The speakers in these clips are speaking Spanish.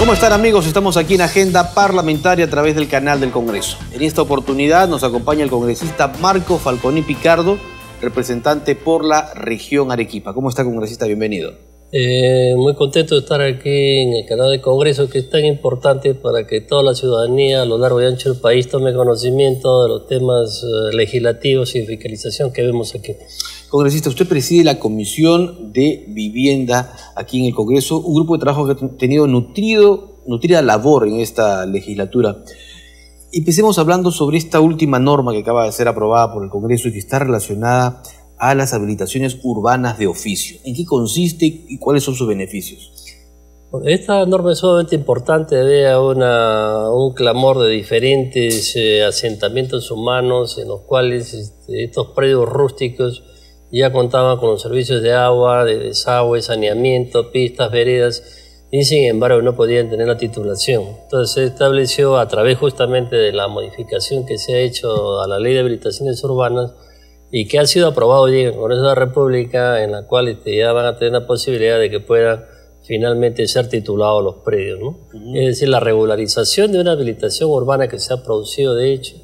¿Cómo están, amigos? Estamos aquí en Agenda Parlamentaria a través del canal del Congreso. En esta oportunidad nos acompaña el congresista Marco Falconi Picardo, representante por la región Arequipa. ¿Cómo está, congresista? Bienvenido. Muy contento de estar aquí en el canal del Congreso, que es tan importante para que toda la ciudadanía a lo largo y ancho del país tome conocimiento de los temas legislativos y de fiscalización que vemos aquí. Congresista, usted preside la Comisión de Vivienda aquí en el Congreso, un grupo de trabajo que ha tenido nutrida labor en esta legislatura. Empecemos hablando sobre esta última norma que acaba de ser aprobada por el Congreso y que está relacionada a las habilitaciones urbanas de oficio. ¿En qué consiste y cuáles son sus beneficios? Esta norma es sumamente importante debido a un clamor de diferentes asentamientos humanos en los cuales estos predios rústicos ya contaban con los servicios de agua, de desagüe, saneamiento, pistas, veredas, y sin embargo no podían tener la titulación. Entonces se estableció, a través justamente de la modificación que se ha hecho a la Ley de Habilitaciones Urbanas y que ha sido aprobado hoy en el Congreso de la República, en la cual ya van a tener la posibilidad de que puedan finalmente ser titulados los predios, ¿no? Es decir, la regularización de una habilitación urbana que se ha producido de hecho.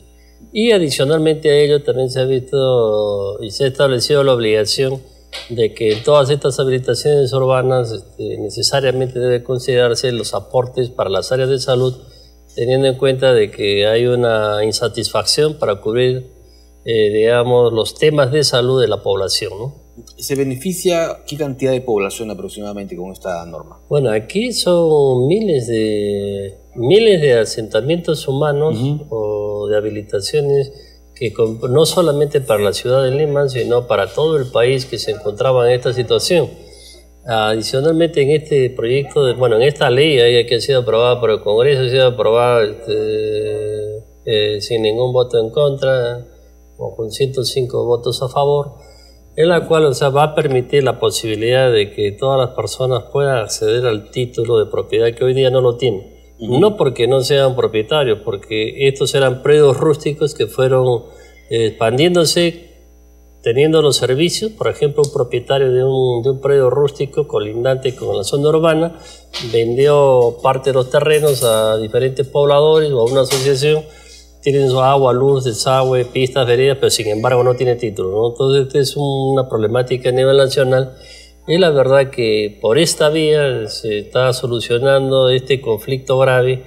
Y adicionalmente a ello también se ha visto y se ha establecido la obligación de que en todas estas habilitaciones urbanas necesariamente debe considerarse los aportes para las áreas de salud, teniendo en cuenta de que hay una insatisfacción para cubrir, digamos, los temas de salud de la población, ¿no? ¿Se beneficia qué cantidad de población aproximadamente con esta norma? Bueno, aquí son miles de asentamientos humanos o de habilitaciones que no solamente para la ciudad de Lima, sino para todo el país que se encontraba en esta situación. Adicionalmente, en este proyecto, en esta ley que ha sido aprobada por el Congreso, ha sido aprobada sin ningún voto en contra, o con 105 votos a favor, en la cual va a permitir la posibilidad de que todas las personas puedan acceder al título de propiedad que hoy día no lo tienen. No porque no sean propietarios, porque estos eran predios rústicos que fueron expandiéndose, teniendo los servicios. Por ejemplo, un propietario de un predio rústico colindante con la zona urbana vendió parte de los terrenos a diferentes pobladores o a una asociación. Tienen su agua, luz, desagüe, pistas, veredas, pero sin embargo no tiene título, ¿no? Entonces esta es una problemática a nivel nacional. Y la verdad que por esta vía se está solucionando este conflicto grave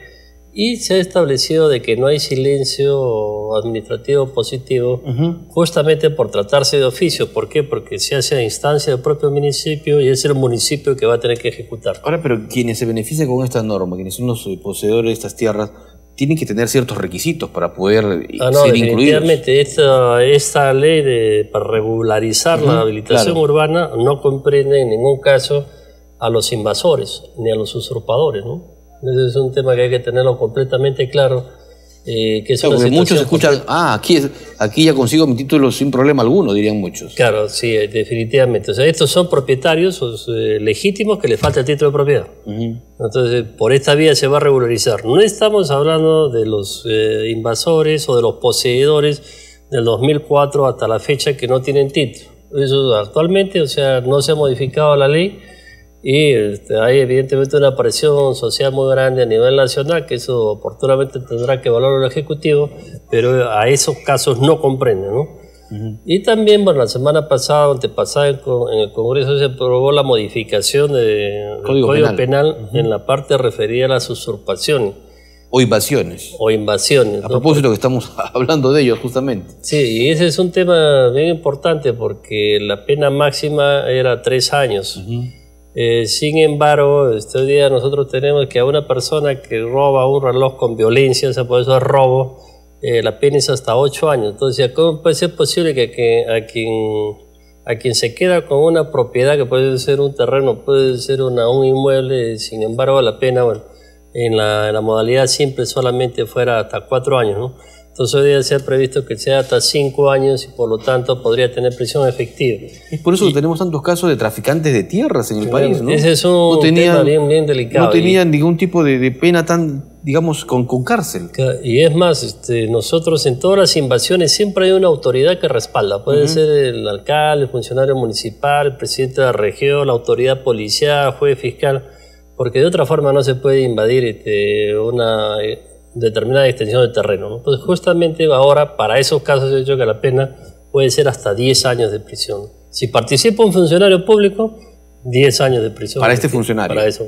y se ha establecido de que no hay silencio administrativo positivo, justamente por tratarse de oficio. ¿Por qué? Porque se hace a instancia del propio municipio y es el municipio que va a tener que ejecutar. Ahora, pero quienes se benefician con esta norma, quienes son los poseedores de estas tierras, tienen que tener ciertos requisitos para poder ser incluidos. Definitivamente, esta ley para regularizar la habilitación urbana no comprende en ningún caso a los invasores ni a los usurpadores, ¿no? Ese es un tema que hay que tenerlo completamente claro. Que es porque muchos escuchan, aquí ya consigo mi título sin problema alguno, dirían muchos. Claro, sí, definitivamente. O sea, estos son propietarios legítimos que les falta el título de propiedad. Entonces, por esta vía se va a regularizar. No estamos hablando de los invasores o de los poseedores del 2004 hasta la fecha que no tienen título. Eso actualmente, o sea, no se ha modificado la ley. Y hay evidentemente una presión social muy grande a nivel nacional, que eso oportunamente tendrá que evaluar el Ejecutivo, pero a esos casos no comprende, ¿no? Y también, la semana pasada, antepasada, en el Congreso se aprobó la modificación del Código Penal en la parte referida a las usurpaciones. O invasiones. A propósito que estamos hablando de ellos justamente. Sí, y ese es un tema bien importante porque la pena máxima era 3 años. Sin embargo, este día nosotros tenemos que a una persona que roba un reloj con violencia, o sea, por eso es robo, la pena es hasta 8 años. Entonces, ¿cómo puede ser posible que a quien se queda con una propiedad que puede ser un terreno, puede ser un inmueble, sin embargo la pena, en la modalidad simple solamente fuera hasta 4 años, ¿no? Entonces hoy día se ha previsto que sea hasta 5 años y por lo tanto podría tener prisión efectiva. Es por eso que tenemos tantos casos de traficantes de tierras en el país, ¿no? Ese es un tema bien delicado. No tenían ningún tipo de pena tan, digamos, con cárcel. Y es más, nosotros en todas las invasiones siempre hay una autoridad que respalda. Puede ser el alcalde, el funcionario municipal, el presidente de la región, la autoridad policial, juez fiscal. porque de otra forma no se puede invadir una determinada extensión de terreno, ¿no? Entonces justamente ahora para esos casos he dicho que la pena puede ser hasta 10 años de prisión. Si participa un funcionario público, 10 años de prisión. Para este funcionario. Para eso.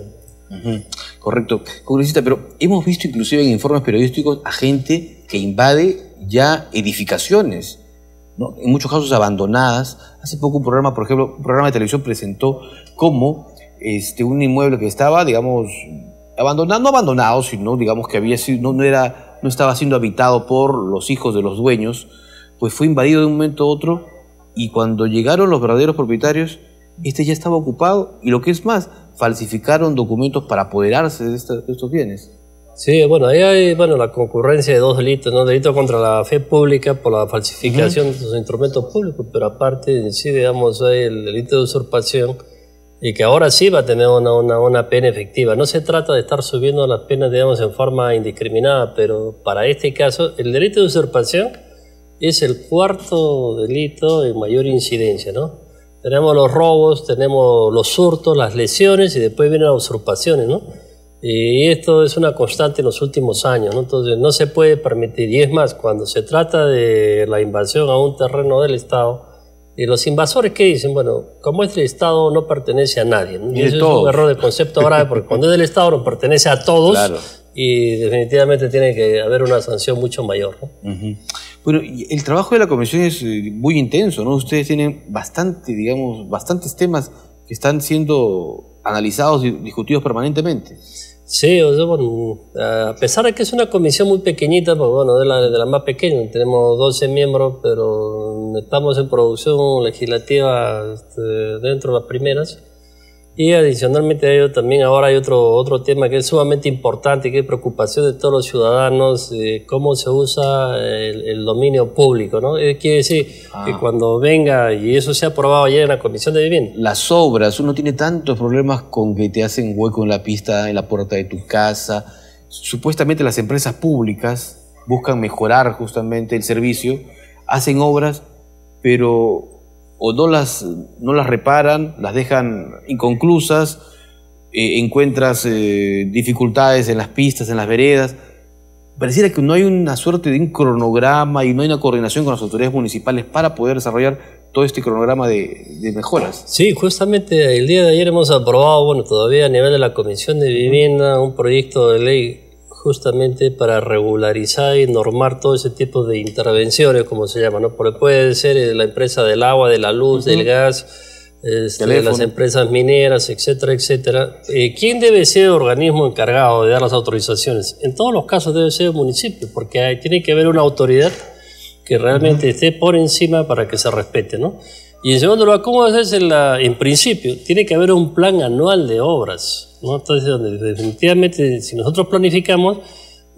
Correcto. Congresista, pero hemos visto inclusive en informes periodísticos a gente que invade ya edificaciones, ¿no? En muchos casos abandonadas. Hace poco un programa, por ejemplo, un programa de televisión presentó cómo un inmueble que estaba, digamos, abandonado, no abandonado, sino digamos que había sido, no estaba siendo habitado por los hijos de los dueños, pues fue invadido de un momento a otro, y cuando llegaron los verdaderos propietarios, ya estaba ocupado, y lo que es más, falsificaron documentos para apoderarse de estos bienes. Sí, bueno, ahí hay la concurrencia de dos delitos, ¿no? Delito contra la fe pública por la falsificación de sus instrumentos públicos, pero aparte en sí, digamos, hay el delito de usurpación, y que ahora sí va a tener una pena efectiva. No se trata de estar subiendo las penas, digamos, en forma indiscriminada, pero para este caso, el delito de usurpación es el cuarto delito en mayor incidencia, ¿no? Tenemos los robos, tenemos los hurtos, las lesiones y después vienen las usurpaciones, ¿no? Y esto es una constante en los últimos años, ¿no? Entonces no se puede permitir. Y es más, cuando se trata de la invasión a un terreno del Estado, y los invasores, ¿qué dicen? Bueno, como es del Estado, no pertenece a nadie, ¿no? Y eso es un error de concepto grave, porque cuando es del Estado nos pertenece a todos, claro, y definitivamente tiene que haber una sanción mucho mayor, ¿no? Bueno, el trabajo de la comisión es muy intenso, ¿no? Ustedes tienen bastantes temas que están siendo analizados y discutidos permanentemente. Sí, o sea, bueno, a pesar de que es una comisión muy pequeñita, pues bueno, de la más pequeña, tenemos 12 miembros, pero estamos en producción legislativa dentro de las primeras. Y adicionalmente a ello también ahora hay otro tema que es sumamente importante y que es preocupación de todos los ciudadanos, cómo se usa el dominio público, ¿no? Quiere decir que cuando venga, y eso se ha aprobado ayer en la Comisión de Vivienda. Las obras, uno tiene tantos problemas con que te hacen hueco en la pista, en la puerta de tu casa. Supuestamente las empresas públicas buscan mejorar justamente el servicio, hacen obras, pero o no las reparan, las dejan inconclusas, encuentras dificultades en las pistas, en las veredas. Pareciera que no hay una suerte de un cronograma y no hay una coordinación con las autoridades municipales para poder desarrollar todo este cronograma de mejoras. Sí, justamente el día de ayer hemos aprobado, bueno, todavía a nivel de la Comisión de Vivienda, un proyecto de ley justamente para regularizar y normar todo ese tipo de intervenciones, como se llama, ¿no? Porque puede ser la empresa del agua, de la luz, del gas, las empresas mineras, etcétera, etcétera. ¿Quién debe ser el organismo encargado de dar las autorizaciones? En todos los casos debe ser el municipio, porque tiene que haber una autoridad que realmente esté por encima para que se respete, ¿no? Y en segundo lugar, ¿cómo es en principio? Tiene que haber un plan anual de obras, ¿no? Entonces, definitivamente, si nosotros planificamos,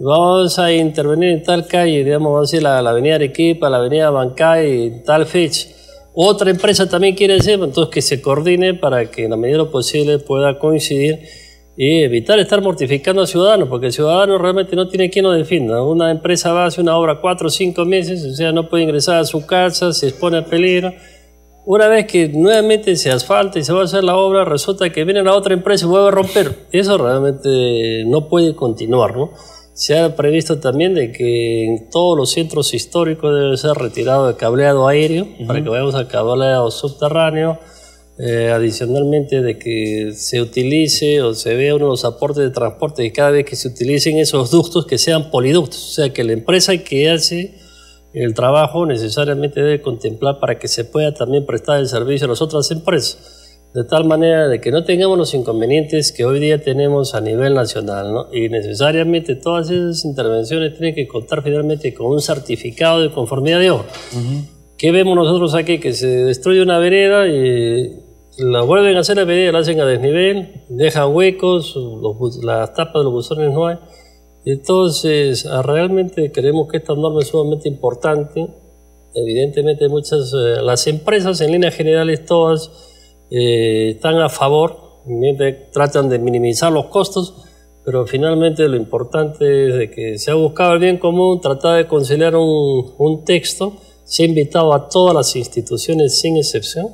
vamos a intervenir en tal calle, digamos, vamos a decir la avenida Arequipa, la avenida Bancay, en tal fecha. Otra empresa también quiere hacer, entonces que se coordine para que en la medida de lo posible pueda coincidir y evitar estar mortificando al ciudadano, porque el ciudadano realmente no tiene quien lo defienda. Una empresa va a hacer una obra 4 o 5 meses, o sea, no puede ingresar a su casa, se expone a peligro. Una vez que nuevamente se asfalta y se va a hacer la obra, resulta que viene la otra empresa y vuelve a romper. Eso realmente no puede continuar, ¿no? Se ha previsto también de que en todos los centros históricos debe ser retirado el cableado aéreo para que vayamos al cableado subterráneo. Adicionalmente de que se utilice o se vea uno de los aportes de transporte y cada vez que se utilicen esos ductos que sean poliductos. O sea que la empresa que hace el trabajo necesariamente debe contemplar para que se pueda también prestar el servicio a las otras empresas. De tal manera de que no tengamos los inconvenientes que hoy día tenemos a nivel nacional, ¿no? Y necesariamente todas esas intervenciones tienen que contar finalmente con un certificado de conformidad de obra. ¿Qué vemos nosotros aquí? Que se destruye una vereda y la vuelven a hacer la vereda, la hacen a desnivel, dejan huecos, las tapas de los buzones no hay. Entonces, realmente creemos que esta norma es sumamente importante. Evidentemente las empresas en líneas generales todas están a favor, tratan de minimizar los costos, pero finalmente lo importante es de que se ha buscado el bien común, tratar de conciliar un texto. Se ha invitado a todas las instituciones sin excepción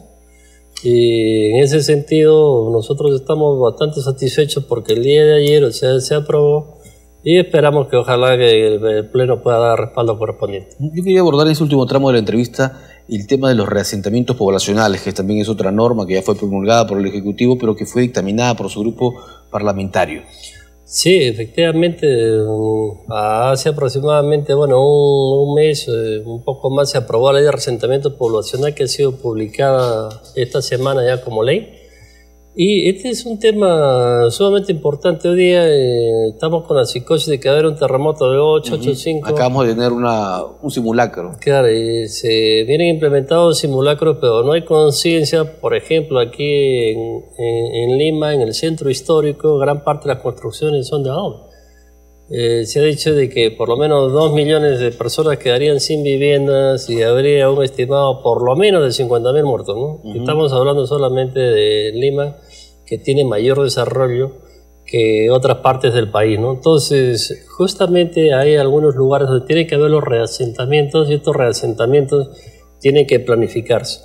Y en ese sentido nosotros estamos bastante satisfechos porque el día de ayer, o sea, se aprobó y esperamos que ojalá que el Pleno pueda dar respaldo correspondiente. Yo quería abordar en ese último tramo de la entrevista el tema de los reasentamientos poblacionales, que también es otra norma que ya fue promulgada por el Ejecutivo, pero que fue dictaminada por su grupo parlamentario. Sí, efectivamente, hace aproximadamente un mes, un poco más, se aprobó la ley de reasentamiento poblacional que ha sido publicada esta semana ya como ley. Y este es un tema sumamente importante. Hoy día estamos con la psicosis de que va a haber un terremoto de 8.5. Acabamos de tener un simulacro. Claro, y se vienen implementados simulacros, pero no hay conciencia. Por ejemplo, aquí en Lima, en el centro histórico, gran parte de las construcciones son de adobe. Se ha dicho de que por lo menos 2 millones de personas quedarían sin viviendas y habría un estimado por lo menos de 50.000 muertos, ¿no? Estamos hablando solamente de Lima, que tiene mayor desarrollo que otras partes del país, ¿no? Entonces, justamente hay algunos lugares donde tiene que haber los reasentamientos y estos reasentamientos tienen que planificarse.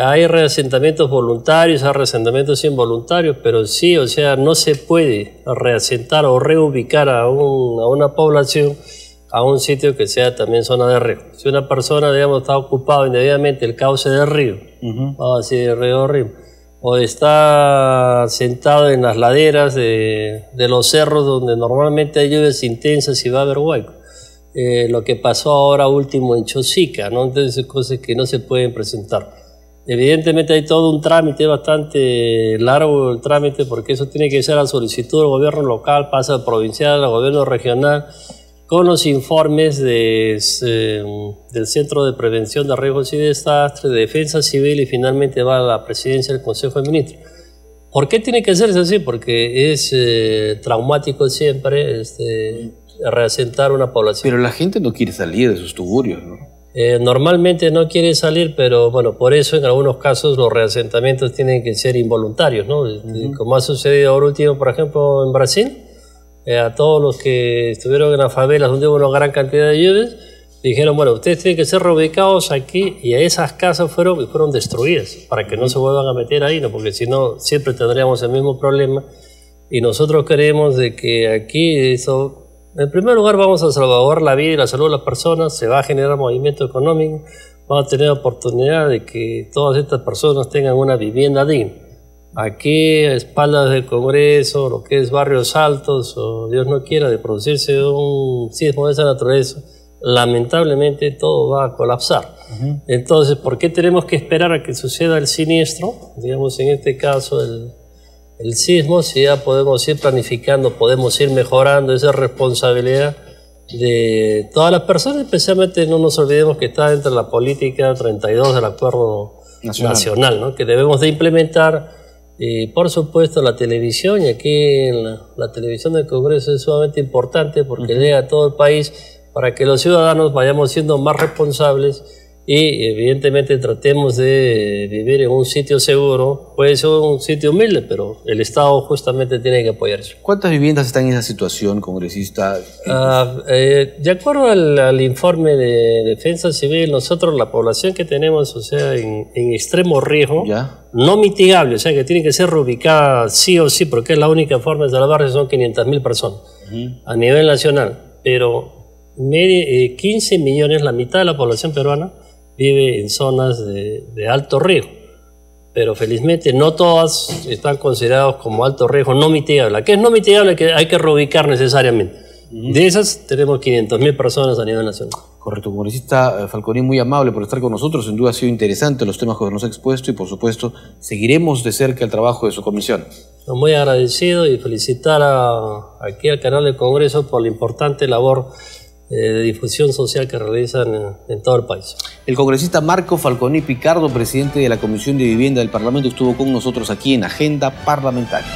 Hay reasentamientos voluntarios, hay reasentamientos involuntarios, pero sí, o sea, no se puede reasentar o reubicar a una población a un sitio que sea también zona de riesgo. Si una persona, digamos, está ocupado indebidamente el cauce del río, vamos a decir el río Río, o está sentado en las laderas de los cerros donde normalmente hay lluvias intensas y va a haber hueco. Lo que pasó ahora último en Chosica, ¿no? Entonces, cosas que no se pueden presentar. Evidentemente hay todo un trámite bastante largo, el trámite, porque eso tiene que ser a solicitud del gobierno local, pasa al provincial, al gobierno regional, con los informes del Centro de Prevención de Riesgos y Desastres, de Defensa Civil, y finalmente va a la presidencia del Consejo de Ministros. ¿Por qué tiene que hacerse así? Porque es traumático siempre reasentar una población. Pero la gente no quiere salir de sus tugurios, ¿no? Normalmente no quiere salir, pero bueno, por eso en algunos casos los reasentamientos tienen que ser involuntarios, ¿no? Como ha sucedido ahora último, por ejemplo, en Brasil, a todos los que estuvieron en las favelas donde hubo una gran cantidad de lluvias, dijeron, bueno, ustedes tienen que ser reubicados aquí, y a esas casas fueron destruidas para que no se vuelvan a meter ahí, ¿no? Porque si no, siempre tendríamos el mismo problema. Y nosotros creemos de que aquí eso... En primer lugar, vamos a salvaguardar la vida y la salud de las personas, se va a generar movimiento económico, vamos a tener oportunidad de que todas estas personas tengan una vivienda digna. Aquí, a espaldas del Congreso, lo que es Barrios Altos, o Dios no quiera, de producirse un sismo de esa naturaleza, lamentablemente todo va a colapsar. Entonces, ¿por qué tenemos que esperar a que suceda el siniestro? Digamos, en este caso, el sismo, si ya podemos ir planificando, podemos ir mejorando esa responsabilidad de todas las personas, especialmente no nos olvidemos que está dentro de la política 32 del Acuerdo Nacional, ¿no? Que debemos de implementar, y por supuesto la televisión, y aquí la televisión del Congreso es sumamente importante porque llega a todo el país para que los ciudadanos vayamos siendo más responsables y evidentemente tratemos de vivir en un sitio seguro. Puede ser un sitio humilde, pero el Estado justamente tiene que apoyar eso. ¿Cuántas viviendas están en esa situación, congresista? De acuerdo al informe de Defensa Civil, nosotros la población que tenemos, o sea, en extremo riesgo, no mitigable, o sea, que tiene que ser reubicada sí o sí, porque es la única forma de salvarse, son 500.000 personas a nivel nacional, pero 15 millones, la mitad de la población peruana, vive en zonas de alto riesgo, pero felizmente no todas están consideradas como alto riesgo no mitigable. La que es no mitigable que hay que reubicar necesariamente. De esas tenemos 500.000 personas a nivel nacional. Correcto, congresista Falconi, muy amable por estar con nosotros. Sin duda ha sido interesante los temas que nos ha expuesto y por supuesto seguiremos de cerca el trabajo de su comisión. Muy agradecido y felicitar aquí al canal del Congreso por la importante labor de difusión social que realizan en todo el país. El congresista Marco Falconi Picardo, presidente de la Comisión de Vivienda del Parlamento, estuvo con nosotros aquí en Agenda Parlamentaria.